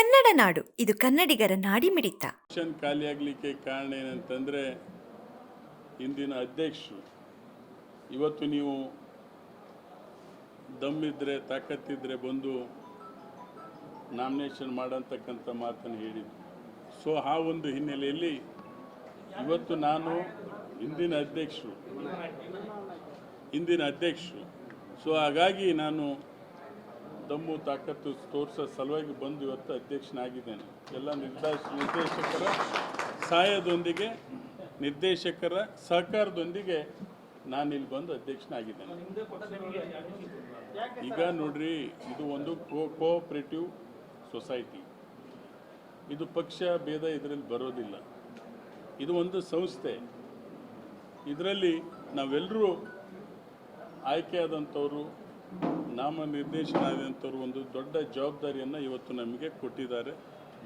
ಕನ್ನಡ ನಾಡು ಇದು ಕನ್ನಡಿಗರ ನಾಡಿಮಿಡಿತ. ಖಾಲಿ ಆಗಲಿಕ್ಕೆ ಕಾರಣ ಏನಂತಂದರೆ ಇಂದಿನ ಅಧ್ಯಕ್ಷರು ಇವತ್ತು ನೀವು ದಮ್ಮಿದ್ರೆ ತಾಕತ್ತಿದ್ರೆ ಬಂದು ನಾಮಿನೇಷನ್ ಮಾಡೋಂತಕ್ಕಂಥ ಮಾತನ್ನು ಹೇಳಿದ್ರು. ಸೊ ಆ ಒಂದು ಹಿನ್ನೆಲೆಯಲ್ಲಿ ಇವತ್ತು ನಾನು ಇಂದಿನ ಅಧ್ಯಕ್ಷರು ಸೊ ಹಾಗಾಗಿ ನಾನು ದಮ್ಮು ತಾಕತ್ತು ತೋರಿಸೋ ಸಲುವಾಗಿ ಬಂದು ಇವತ್ತು ಅಧ್ಯಕ್ಷನಾಗಿದ್ದೇನೆ. ಎಲ್ಲ ನಿರ್ದೇಶಕರ ಸಹಾಯದೊಂದಿಗೆ ನಿರ್ದೇಶಕರ ಸಹಕಾರದೊಂದಿಗೆ ನಾನಿಲ್ಲಿ ಬಂದು ಅಧ್ಯಕ್ಷನಾಗಿದ್ದೇನೆ. ಈಗ ನೋಡ್ರಿ, ಇದು ಒಂದು ಕೋಆಪರೇಟಿವ್ ಸೊಸೈಟಿ. ಇದು ಪಕ್ಷ ಭೇದ ಇದರಲ್ಲಿ ಬರೋದಿಲ್ಲ. ಇದು ಒಂದು ಸಂಸ್ಥೆ. ಇದರಲ್ಲಿ ನಾವೆಲ್ಲರೂ ಆಯ್ಕೆಯಾದಂಥವರು, ನಾಮನಿರ್ದೇಶನ ಆದಂಥವ್ರು ಒಂದು ದೊಡ್ಡ ಜವಾಬ್ದಾರಿಯನ್ನು ಇವತ್ತು ನಮಗೆ ಕೊಟ್ಟಿದ್ದಾರೆ.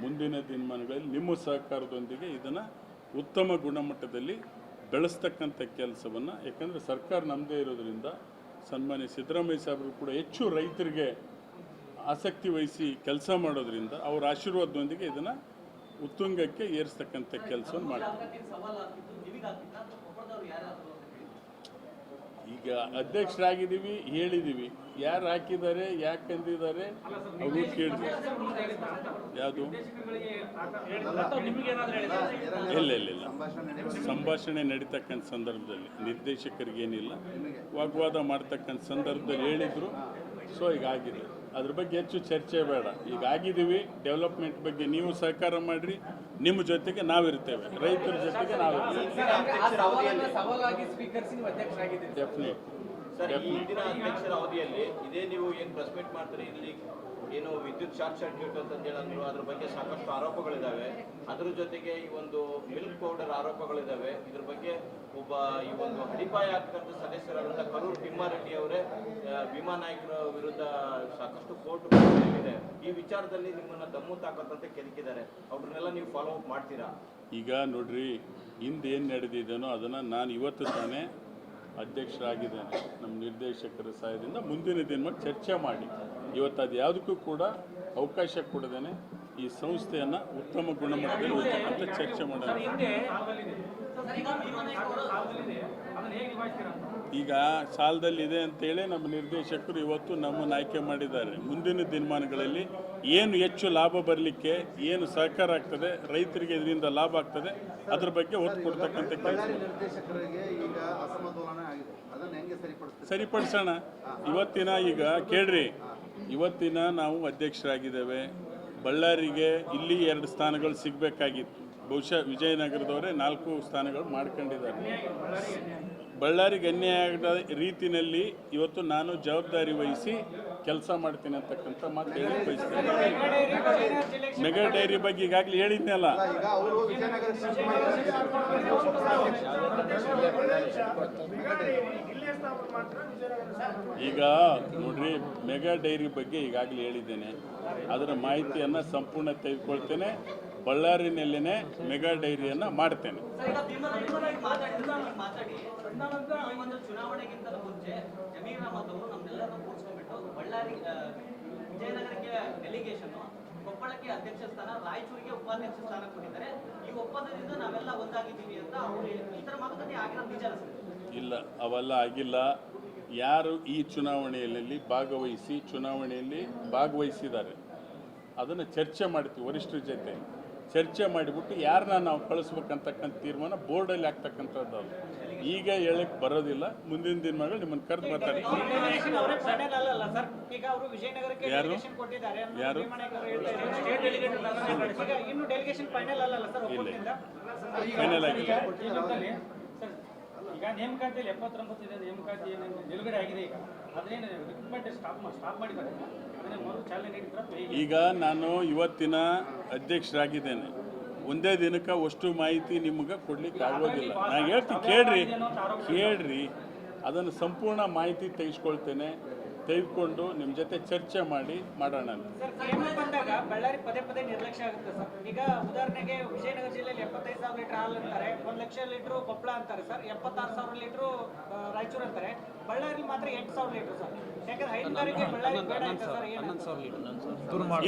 ಮುಂದಿನ ದಿನಮಾನಗಳಲ್ಲಿ ನಿಮ್ಮ ಸಹಕಾರದೊಂದಿಗೆ ಇದನ್ನು ಉತ್ತಮ ಗುಣಮಟ್ಟದಲ್ಲಿ ಬೆಳೆಸ್ತಕ್ಕಂಥ ಕೆಲಸವನ್ನು, ಯಾಕಂದರೆ ಸರ್ಕಾರ ನಮ್ಮದೇ ಇರೋದರಿಂದ ಸನ್ಮಾನ್ಯ ಸಿದ್ದರಾಮಯ್ಯ ಸಾಹೇಬರು ಕೂಡ ಹೆಚ್ಚು ರೈತರಿಗೆ ಆಸಕ್ತಿ ವಹಿಸಿ ಕೆಲಸ ಮಾಡೋದ್ರಿಂದ ಅವರ ಆಶೀರ್ವಾದದೊಂದಿಗೆ ಇದನ್ನು ಉತ್ತುಂಗಕ್ಕೆ ಏರಿಸ್ತಕ್ಕಂಥ ಕೆಲಸವನ್ನು ಮಾಡ್ತಾರೆ. ಈಗ ಅಧ್ಯಕ್ಷರಾಗಿದ್ದೀವಿ, ಹೇಳಿದ್ದೀವಿ. ಯಾರು ಹಾಕಿದ್ದಾರೆ, ಯಾಕೆ ಅಂದಿದ್ದಾರೆ ಅವರು ಕೇಳಿದ್ರು. ಯಾವುದು ಇಲ್ಲ ಸಂಭಾಷಣೆ ನಡೀತಕ್ಕಂಥ ಸಂದರ್ಭದಲ್ಲಿ ನಿರ್ದೇಶಕರಿಗೇನಿಲ್ಲ, ವಾಗ್ವಾದ ಮಾಡ್ತಕ್ಕಂಥ ಸಂದರ್ಭದಲ್ಲಿ ಹೇಳಿದರು. ಸೊ ಈಗ ಆಗಿದೆ, ಅದ್ರ ಬಗ್ಗೆ ಹೆಚ್ಚು ಚರ್ಚೆ ಬೇಡ. ಈಗ ಆಗಿದ್ದೀವಿ. ಡೆವಲಪ್ಮೆಂಟ್ ಬಗ್ಗೆ ನೀವು ಸಹಕಾರ ಮಾಡಿರಿ, ನಿಮ್ಮ ಜೊತೆಗೆ ನಾವಿರ್ತೇವೆ, ರೈತರ ಜೊತೆಗೆ ನಾವಿರ್ತೇವೆ. ಅಧ್ಯಕ್ಷರ ಅವಧಿಯಲ್ಲಿ ಇದೇ ನೀವು ಏನು ಪ್ರೆಸ್ ಮೀಟ್ ಮಾಡ್ತೀರಿ, ಇಲ್ಲಿ ಏನು ವಿದ್ಯುತ್ ಶಾರ್ಟ್ ಸರ್ಕ್ಯೂಟ್ ಅಂತ ಹೇಳಿದ್ರು, ಅದ್ರ ಬಗ್ಗೆ ಸಾಕಷ್ಟು ಆರೋಪಗಳಿದ್ದಾವೆ. ಅದ್ರ ಜೊತೆಗೆ ಈ ಒಂದು ಮಿಲ್ಕ್ ಪೌಡರ್ ಆರೋಪಗಳಿದ್ದಾವೆ. ಇದ್ರ ಬಗ್ಗೆ ಒಬ್ಬ ಈ ಒಂದು ಅಡಿಪಾಯ ಆಗ್ತಕ್ಕಂಥ ಸದಸ್ಯರಾದಂಥ ಕರೂರು ತಿಮ್ಮಾರೆಡ್ಡಿ ಅವರೇ ಭೀಮಾ ನಾಯ್ಕರ ವಿರುದ್ಧ ಸಾಕಷ್ಟು ಕೋರ್ಟ್ ಇದೆ. ಈ ವಿಚಾರದಲ್ಲಿ ನಿಮ್ಮನ್ನ ದಮ್ಮು ತಾಕತ್ತಂತೆ ಕೆದಕಿದ್ದಾರೆ. ಅವ್ರನ್ನೆಲ್ಲ ನೀವು ಫಾಲೋ ಅಪ್ ಮಾಡ್ತೀರಾ? ಈಗ ನೋಡ್ರಿ, ಹಿಂದೇನು ನಡೆದಿದ್ದೇನೋ ಅದನ್ನು ನಾನು ಇವತ್ತು ತಾನೇ ಅಧ್ಯಕ್ಷರಾಗಿದ್ದೇನೆ. ನಮ್ಮ ನಿರ್ದೇಶಕರ ಸಹಾಯದಿಂದ ಮುಂದಿನ ದಿನ ಚರ್ಚೆ ಮಾಡಿ ಇವತ್ತು ಅದು ಯಾವುದಕ್ಕೂ ಕೂಡ ಅವಕಾಶ ಕೊಡದೇನೆ ಈ ಸಂಸ್ಥೆಯನ್ನು ಉತ್ತಮ ಗುಣಮಟ್ಟದಲ್ಲಿ ಹೋಗ್ತಕ್ಕಂಥ ಚರ್ಚೆ ಮಾಡೋಣ. ಈಗ ಸಾಲದಲ್ಲಿದೆ ಅಂತೇಳಿ ನಮ್ಮ ನಿರ್ದೇಶಕರು ಇವತ್ತು ನಮ್ಮನ್ನು ಆಯ್ಕೆ ಮಾಡಿದ್ದಾರೆ. ಮುಂದಿನ ದಿನಮಾನಗಳಲ್ಲಿ ಏನು ಹೆಚ್ಚು ಲಾಭ ಬರಲಿಕ್ಕೆ ಏನು ಸಹಕಾರ ಆಗ್ತದೆ, ರೈತರಿಗೆ ಇದರಿಂದ ಲಾಭ ಆಗ್ತದೆ, ಅದ್ರ ಬಗ್ಗೆ ಒತ್ತು ಕೊಡ್ತಕ್ಕಂಥ ಕೆಲಸ ಸರಿಪಡಿಸೋಣ. ಇವತ್ತಿನ ಈಗ ಕೇಳ್ರಿ, ಇವತ್ತಿನ ನಾವು ಅಧ್ಯಕ್ಷರಾಗಿದ್ದೇವೆ. ಬಳ್ಳಾರಿಗೆ ಇಲ್ಲಿ 2 ಸ್ಥಾನಗಳು ಸಿಗಬೇಕಾಗಿತ್ತು. ಬಹುಶಃ ವಿಜಯನಗರದವರೇ 4 ಸ್ಥಾನಗಳು ಮಾಡ್ಕೊಂಡಿದ್ದಾರೆ. ಬಳ್ಳಾರಿಗೆ ಅನ್ಯಾಯ ಆಗದ ರೀತಿಯಲ್ಲಿ ಇವತ್ತು ನಾನು ಜವಾಬ್ದಾರಿ ವಹಿಸಿ ಕೆಲಸ ಮಾಡ್ತೀನಿ ಅಂತಕ್ಕಂಥ ಮಾತು ಹೇಳಿ ಬಯಸ್ತೇನೆ. ಮೆಗಾ ಡೈರಿ ಬಗ್ಗೆ ಈಗಾಗಲೇ ಹೇಳಿದ್ನಲ್ಲ. ಈಗ ನೋಡ್ರಿ, ಮೆಗಾ ಡೈರಿ ಬಗ್ಗೆ ಈಗಾಗಲೇ ಹೇಳಿದ್ದೇನೆ. ಅದರ ಮಾಹಿತಿಯನ್ನು ಸಂಪೂರ್ಣ ತೆಗೆದುಕೊಳ್ತೇನೆ. ಬಳ್ಳಾರಿನಲ್ಲೇ ಮೆಗಾ ಡೈರಿಯನ್ನು ಮಾಡ್ತೇನೆ. ಚುನಾವಣೆಗಿಂತ ಮುಂಚೆ ಜಮೀರ್ ಅಹಮದ್ ಅವರು ನಮ್ಮೆಲ್ಲರನ್ನು ಕೂರಿಸ್ಕೊಂಡ್ಬಿಟ್ಟು ವಿಜಯನಗರಕ್ಕೆ ಡೆಲಿಗೇಷನ್, ಕೊಪ್ಪಳಕ್ಕೆ ಅಧ್ಯಕ್ಷ ಸ್ಥಾನ, ರಾಯಚೂರಿಗೆ ಉಪಾಧ್ಯಕ್ಷ ಸ್ಥಾನ ಕೊಟ್ಟಿದ್ದಾರೆ. ಈ ಒಪ್ಪಂದದಿಂದ ನಾವೆಲ್ಲ ಒಂದಾಗಿದ್ದೀವಿ ಅಂತ ಅವರು ಹೇಳಿದ್ರು. ಈ ಥರ ಮಾತುಕತೆ ಆಗಿರೋದು ನಿಜ? ಇಲ್ಲ, ಅವೆಲ್ಲ ಆಗಿಲ್ಲ. ಯಾರು ಈ ಚುನಾವಣೆಯಲ್ಲಿ ಚುನಾವಣೆಯಲ್ಲಿ ಭಾಗವಹಿಸಿದ್ದಾರೆ ಅದನ್ನು ಚರ್ಚೆ ಮಾಡ್ತೀವಿ. ವರಿಷ್ಠರ ಜೊತೆ ಚರ್ಚೆ ಮಾಡಿಬಿಟ್ಟು ಯಾರನ್ನ ನಾವು ಕಳಿಸ್ಬೇಕಂತಕ್ಕಂಥ ತೀರ್ಮಾನ ಬೋರ್ಡಲ್ಲಿ ಆಗ್ತಕ್ಕಂಥದ್ದು. ಈಗ ಹೇಳಕ್ಕೆ ಬರೋದಿಲ್ಲ. ಮುಂದಿನ ದಿನಗಳು ನಿಮ್ಮನ್ನು ಕರೆದು ಮಾತಾಡ್ತೀವಿ. ಯಾರು ಇಲ್ಲ, ಫೈನಲ್ ಆಗಿಲ್ಲ. ಈಗ ನೇಮಕಾತಿಯಲ್ಲಿ 79 ನೇಮಕಾತಿ ನಿಲುಗಡೆ ಆಗಿದೆ. ಈಗ ಅದನ್ನೇನು ರಿಕ್ರೂಟ್ಮೆಂಟ್ ಸ್ಟಾಪ್ ಮಾಡಿದ್ದಾರೆ, ಅದನ್ನೇ ಮರು ಚಾಲನೆ ನೀಡಿದ್ರೆ? ಈಗ ನಾನು ಇವತ್ತಿನ ಅಧ್ಯಕ್ಷರಾಗಿದ್ದೇನೆ. ಒಂದೇ ದಿನಕ್ಕೆ ಅಷ್ಟು ಮಾಹಿತಿ ನಿಮಗೆ ಕೊಡ್ಲಿಕ್ಕೆ ಆಗೋದಿಲ್ಲ. ನಾನು ಹೇಳ್ತೀನಿ, ಕೇಳ್ರಿ, ಅದನ್ನು ಸಂಪೂರ್ಣ ಮಾಹಿತಿ ತೆಗೆಸ್ಕೊಳ್ತೇನೆ. ತೆಗೆದುಕೊಂಡು ನಿಮ್ಮ ಜೊತೆ ಚರ್ಚೆ ಮಾಡಿ ಮಾಡೋಣ ಅಂತ. ಸರ್, KMF ಬಂದಾಗ ಬಳ್ಳಾರಿ ಪದೇ ಪದೇ ನಿರ್ಲಕ್ಷ್ಯ ಆಗುತ್ತೆ ಸರ್. ಈಗ ಉದಾಹರಣೆಗೆ ವಿಜಯನಗರ ಜಿಲ್ಲೆಯಲ್ಲಿ 75,000 ಲೀಟರ್ ಹಾಲು ಅಂತಾರೆ, 1 ಲಕ್ಷ ಲೀಟರ್ ಕೊಪ್ಪಳ ಅಂತಾರೆ ಸರ್, 76,000 ಲೀಟರ್ ರಾಯಚೂರು ಅಂತಾರೆ, ಬಳ್ಳಾರಿ ಮಾತ್ರ 8,000 ಲೀಟರ್ ಸರ್. ಯಾಕಂದ್ರೆ ಹೈನುಗಾರಿಕೆ ಬಳ್ಳಾರಿ ಬೇಡ ಅಂತ ಸರ್.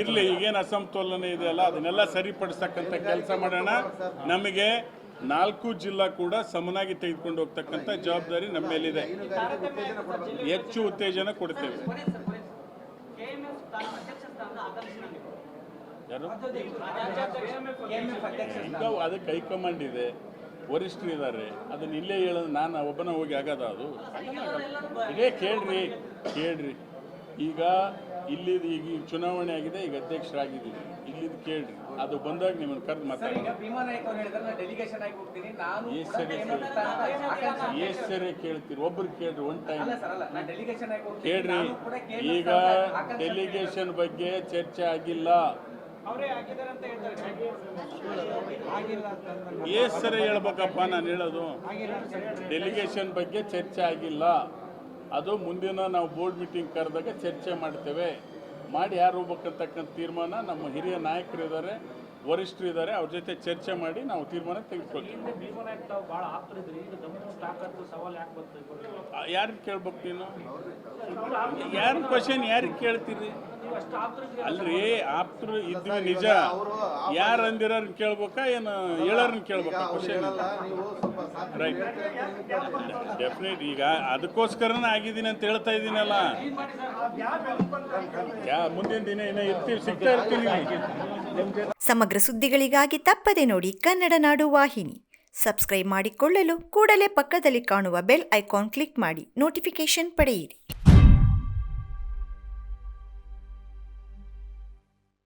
ಇರಲಿ, ಈಗೇನು ಅಸಮತೋಲನ ಇದೆಯಲ್ಲ ಅದನ್ನೆಲ್ಲ ಸರಿಪಡಿಸ್ತಕ್ಕಂಥ ಕೆಲಸ ಮಾಡೋಣ. ನಮಗೆ 4 ಜಿಲ್ಲಾ ಕೂಡ ಸಮನಾಗಿ ತೆಗೆದುಕೊಂಡು ಹೋಗ್ತಕ್ಕಂಥ ಜವಾಬ್ದಾರಿ ನಮ್ಮ ಮೇಲಿದೆ. ಹೆಚ್ಚು ಉತ್ತೇಜನ ಕೊಡ್ತೇವೆ. KMF ಅಧ್ಯಕ್ಷ ಸ್ಥಾನದ ಆಕಾಂಕ್ಷಿನ ನೀವು ಯಾರು KMF ಅಧ್ಯಕ್ಷ ಈಗ ಅದಕ್ಕೆ ಹೈಕಮಾಂಡ್ ಇದೆ, ವರಿಷ್ಠರು ಇದ್ದಾರೆ. ಅದನ್ನ ಇಲ್ಲೇ ಹೇಳೋದು ನಾನು ಒಬ್ಬನ ಹೋಗಿ ಆಗದ ಅದು ಇದೇ ಕೇಳ್ರಿ. ಈಗ ಇಲ್ಲಿದ್ದು ಈಗ ಚುನಾವಣೆ ಆಗಿದೆ, ಈಗ ಅಧ್ಯಕ್ಷರಾಗಿದ್ದೀವಿ. ಇಲ್ಲಿದ್ದು ಕೇಳ್ರಿ, ಅದು ಬಂದಾಗ ನಿಮ್ಮನ್ನು ಕರೆದು ಮಾತಾಡಿ. ಭೀಮಾ ನಾಯ್ಕ ಅವರು ಹೇಳಿದ್ರೆ ಡೆಲಿಗೇಷನ್ ಆಗಿ ಹೋಗ್ತೀನಿ ನಾನು. ಎಷ್ಟು ಸರಿ ಕೇಳ್ತೀರಿ? ಒಬ್ರು ಕೇಳ್ರಿ, ಒನ್ ಟೈಮ್ ಡೆಲಿಗೇಷನ್ ಆಗಿ ಕೇಳ್ರಿ. ಈಗ ಡೆಲಿಗೇಷನ್ ಬಗ್ಗೆ ಚರ್ಚೆ ಆಗಿಲ್ಲ. ಅವರೇ ಆಗಿದ್ದಾರೆ ಅಂತ ಹೇಳ್ತಾರೆ. ಆಗಿಲ್ಲ ಅಂತ ಎಷ್ಟು ಸರಿ ಹೇಳ್ಬೇಕಪ್ಪ ನಾನು ಹೇಳೋದು? ಡೆಲಿಗೇಷನ್ ಬಗ್ಗೆ ಚರ್ಚೆ ಆಗಿಲ್ಲ. ಅದು ಮುಂದಿನ ನಾವು ಬೋರ್ಡ್ ಮೀಟಿಂಗ್ ಕರೆದಾಗ ಚರ್ಚೆ ಮಾಡ್ತೇವೆ. ಮಾಡಿ ಯಾರು ಹೋಗ್ಬೇಕಂತಕ್ಕಂಥ ತೀರ್ಮಾನ ನಮ್ಮ ಹಿರಿಯ ನಾಯಕರು ಇದ್ದಾರೆ, ವರಿಷ್ಠರು ಇದ್ದಾರೆ, ಅವ್ರ ಜೊತೆ ಚರ್ಚೆ ಮಾಡಿ ನಾವು ತೀರ್ಮಾನ ತೆಗೆದುಕೊಳ್ತೀವಿ. ಯಾರಿಗೆ ಕೇಳ್ಬೇಕು ನೀನು? ಯಾರ ಕ್ವಶನ್ ಯಾರಿಗೆ ಕೇಳ್ತೀರಿ? ಅಲ್ರಿ, ಆಪ್ತರು ಇದ್ವಿ ನಿಜ. ಯಾರು ಅಂದಿರೋರ್ನ ಕೇಳ್ಬೇಕಾ ಏನು ಹೇಳೋರ್ನ ಕೇಳ್ಬೇಕಾ? Question right, definite. ಈಗ ಅದಕ್ಕೋಸ್ಕರನೇ ಆಗಿದ್ದೀನಿ ಅಂತ ಹೇಳ್ತಾ ಇದ್ದೀನಲ್ಲ. ಮುಂದಿನ ದಿನ ಏನೋ ಇರ್ತೀವಿ, ಸಿಗ್ತಾ ಇರ್ತೀನಿ. ಸಮಗ್ರ ಸುದ್ದಿಗಳಿಗಾಗಿ ತಪ್ಪದೆ ನೋಡಿ ಕನ್ನಡ ನಾಡು ವಾಹಿನಿ. ಸಬ್ಸ್ಕ್ರೈಬ್ ಮಾಡಿಕೊಳ್ಳಲು ಕೂಡಲೇ ಪಕ್ಕದಲ್ಲಿ ಕಾಣುವ ಬೆಲ್ ಐಕಾನ್ ಕ್ಲಿಕ್ ಮಾಡಿ ನೋಟಿಫಿಕೇಶನ್ ಪಡೆಯಿರಿ.